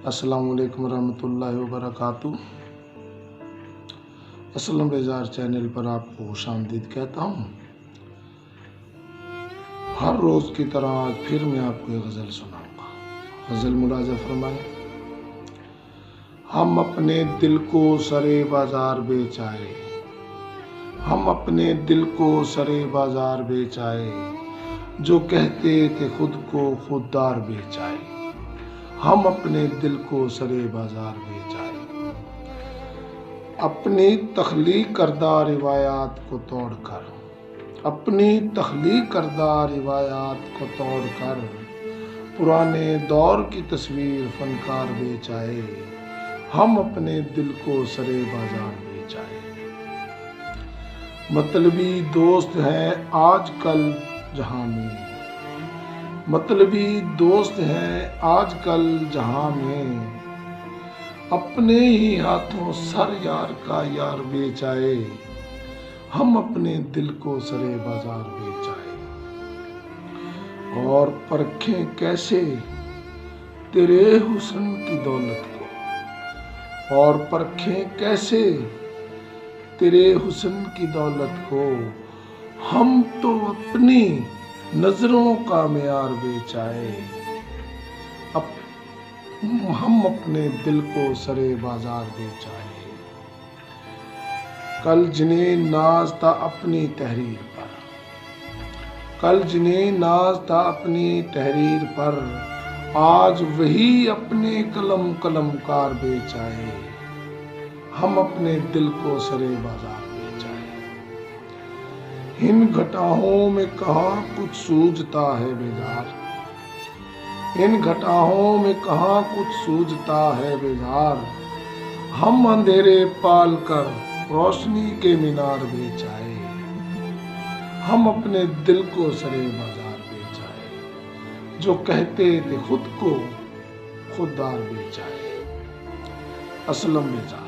السلام علیکم ورحمۃ اللہ وبرکاتہ۔ اسلم بیزار چینل پر آپ کو خوش آمدید کہتا ہوں۔ ہر روز کی طرح آج پھر میں آپ کو ایک غزل سناؤں گا۔ غزل ملاحظہ فرمائیں۔ ہم اپنے دل کو سرے بازار بیچ آئے، ہم اپنے دل کو سرے بازار بیچ آئے، جو کہتے تھے خود کو خوددار بیچ آئے، ہم اپنے دل کو سرے بازار بیچ آئے۔ اپنی تخلیق کردہ روایات کو توڑ کر، اپنی تخلیق کردہ روایات کو توڑ کر، پرانے دور کی تصویر فنکار بیچ آئے، ہم اپنے دل کو سرے بازار بیچ آئے۔ مطلبی دوست ہیں آج کل جہاں میں، مطلبی دوست ہیں آج کل جہاں میں، اپنے ہی ہاتھوں سر یار کا یار بیچ آئے، ہم اپنے دل کو سرے بازار بیچ آئے۔ اور پرکھیں کیسے تیرے حسن کی دولت کو، اور پرکھیں کیسے تیرے حسن کی دولت کو، ہم تو اپنی نظروں کا معیار بیچ آئے، ہم اپنے دل کو سرے بازار بیچ آئے۔ کل جنہیں ناز تھا اپنی تحریر پر، کل جنہیں ناز تھا اپنی تحریر پر، آج وہی اپنے قلم کار بیچ آئے، ہم اپنے دل کو سرے بازار بیچ آئے۔ ان گھٹاؤں میں کہاں کچھ سوجھتا ہے بیدار، ان گھٹاؤں میں کہاں کچھ سوجھتا ہے بیدار، ہم اندھیرے پال کر روشنی کے مینار بیچ آئے، ہم اپنے دل کو سرے بازار بیچ آئے، جو کہتے تھے خود کو خوددار بیچ آئے۔ اسلم بیزار۔